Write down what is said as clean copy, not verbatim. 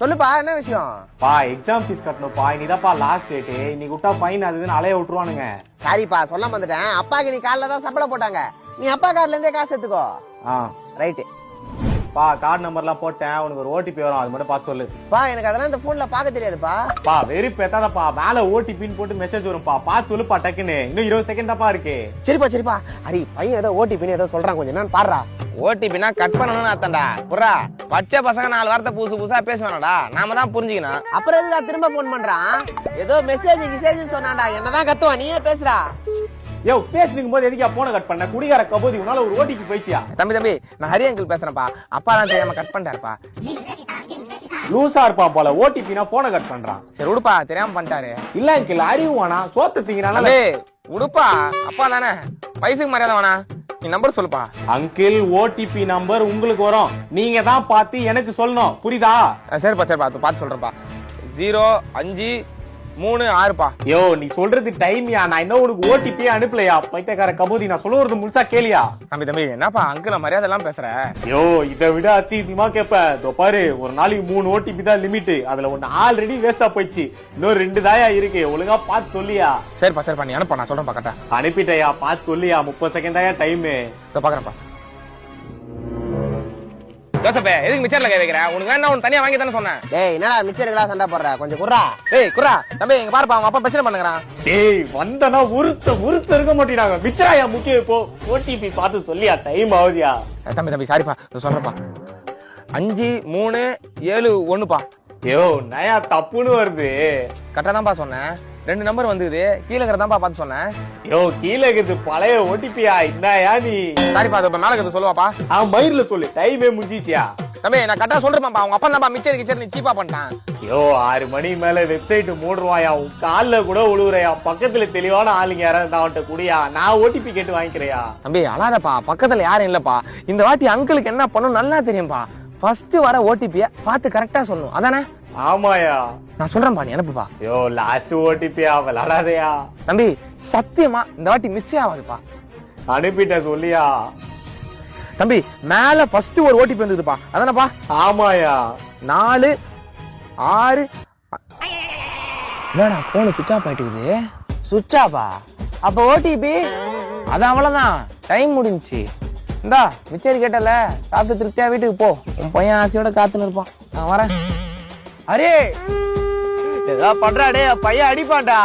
சொல்லுப்பா, என்ன விஷயம்? பா எக்ஸாம் ஃபீஸ் கட்டணும்ப்பா. இன்னைக்குதான்ப்பா லாஸ்ட் டேட்டு. இன்னைக்கு விட்டா ஃபைன் அதுன்னு அலைய விட்டுருவானுங்க. சாரிப்பா, சொல்ல வந்துட்டேன். அப்பாக்கு நீ கார்டுல தான் சம்பளம் போட்டாங்க. நீ அப்பா கார்டுல இருந்தே காசு எடுத்துக்கோ. ரைட்டு பா. கார்டு நம்பர்லாம் போட்டேன். உனக்கு ஒரு ஓடிபி வரும், அது மட்டும் பார்த்து சொல்லு. பா எனக்கு அதெல்லாம் இந்த போன்ல பாக்க தெரியாதுப்பா. பா வெறி பேத்தாதப்பா. மேல ஓடிபின்னு போட்டு மெசேஜ் வரும்பா, பார்த்து சொல்லுப்பா டக்குன்னு. இன்னும் 20 செகண்ட் தான்ப்பா இருக்கு. சரிப்பா. அரி பையன் ஏதோ ஓடிபின்னு ஏதோ சொல்றான், கொஞ்சம் என்னன்னு பாடுறா. ஓடிபினா கட் பண்ணணும்னு அர்த்தம்டா. புறா பச்சை பசங்க 4 வார்த்தை புதுசா பேசுவானடா, நாம தான் புரிஞ்சுக்கணும். அப்புறம் எதுக்கு திரும்ப போன் பண்றான்? ஏதோ மெசேஜ் சொன்னான்டா, என்னதான் கத்துவா, நீயே பேசுறா. யோ பேசினுக்கும் போது எதுக்கா போன கட் பண்ண? குடிகார கபோதி, உன்னால ஒரு ஓடிபி போயிச்சியா? தம்பி நான் ஹரி அங்கிள் பேசுறேன்ப்பா. அப்பா தான் தெரியாம கட் பண்ணிட்டாருப்பா. லூசா இருப்பா போல, ஓடிபினா போன கட் பண்றான். சரி உடுப்பா, தெரியாம பண்ணிட்டாரு. இல்ல அங்கிள், அறிவானா சோத்து திங்கிறானா? உடுப்பா, அப்பா தானே, வயசுக்கு மரியாதை வேணா. நீ நம்பர் சொல்லுப்பா. அங்கிள் ஓடிபி நம்பர் உங்களுக்கு வரும், நீங்க தான் பார்த்து எனக்கு சொல்லணும், புரியுதா? சரிப்பா பார்த்து சொல்றேன்ப்பா. 0536பா. யோ நீ சொல்றது டைம்யா, நான் இன்னும் உனக்கு ஓடிபி அனுப்பலையா பைத்தியக்கார கபோதி. நான் சொல்லுறது முழுசா கேளியா? தம்பி என்னப்பா அங்கிள் மரியாதை எல்லாம் பேசுற? யோ இதை விட அசிங்கமா கேப்ப. இதோ பாரு, ஒரு நாளைக்கு 3 ஓடிபி தான் லிமிட். அதுல ஒன்னு ஆல்ரெடி வேஸ்டா போயிடுச்சு, இன்னும் 2 தாயா இருக்கு. ஒழுங்கா பார்த்து சொல்லியா? சரிப்பா நீ அனுப்ப, நான் சொல்றேன் கரெக்டா. அனுப்பிட்டயா? பார்த்து சொல்லியா? 30 செகண்ட் தாயா டைம். பாக்குறேன்ப்பா. ஜோசப்பே, எதுக்கு மிச்சர்ல கை வைக்கிற? உனக்கு என்ன ஒன்னு தனியா வாங்கி தானே சொன்னேன். டேய் என்னடா மிச்சர்களா சண்டை போடுற? கொஞ்சம் குர்ரா. குர்ரா தம்பி, இங்க பாருப்பா, அவங்க அப்பா பிரச்சனை பண்ணுங்கறான். டேய் வந்தனா உருத்த இருக்க மாட்டீங்க. மிச்சராயா முக்கிய போ. ஓடிபி பார்த்து சொல்லியா? டைம் ஆகுதியா? தம்பி சாரிப்பா, சொல்றேன்ப்பா. 5371பா. யோ நயா தப்புன்னு வருது. கரெக்டா தான்ப்பா சொன்னேன். 2 நம்பர் வந்துது, கீழ இருக்கிறதான்ப்பா பார்த்து சொன்னேன். யோ கீழ இருக்குது பழைய ஓடிபியா? என்னயா நீ? சாரிப்பா, அது மேல இருக்கிறது சொல்லுவாப்பா. மயிர்ல சொல்லு, டைமே முடிஞ்சிச்சியா? தம்பி நான் கரெக்டா சொல்றேன்ப்பா. அவங்க அப்பா தான்ப்பா மிச்சர் நீ சீப்பா பண்ணிட்டான். யோ 6 மணி மேல வெப்சைட் மூடுவாயா? உன் கால்ல கூட உழுவுறையா? பக்கத்துல தெளிவான ஆளுங்க யாராவது அவன்கிட்ட கூடியா? நான் ஓடிபி கேட்டு வாங்கிக்கிறியா? தம்பி அழாதப்பா, பக்கத்துல யாரும் இல்லப்பா. இந்த வாட்டி அங்கிளுக்கு என்ன பண்ணும் நல்லா தெரியும்பா. ஃபர்ஸ்ட் வர ஓடிபிய பார்த்து கரெக்டா சொல்லணும், அதானே? ஆமாயா, நான் சொல்றேன்ப்பா, நீ அனுப்புப்பா. யோ லாஸ்ட் ஓடிபியா? விளாடாதயா தம்பி, சத்தியமா இந்த வாட்டி மிஸ் ஆகாதுப்பா. அனுப்பிட்ட சொல்லியா? தம்பி மேல ஃபர்ஸ்ட் ஒரு ஓடிபி வந்ததுப்பா, அதானப்பா? ஆமாயா. 4 6 என்னடா போன் சுவிட்ச் ஆஃப் ஆயிட்டுக்குது. சுவிட்ச் ஆஃபா? அப்ப ஓடிபி? அது அவ்வளவுதான், டைம் முடிஞ்சுச்சு. இந்தா மிச்சர் கேட்டல, சாப்பிட்டு திருப்தியா வீட்டுக்கு போ. உன் பையன் ஆசையோட காத்துன்னு இருப்பான். நான் வரேன். அரே ஏதா பண்றாடே, பையன் அடிப்பான்டா.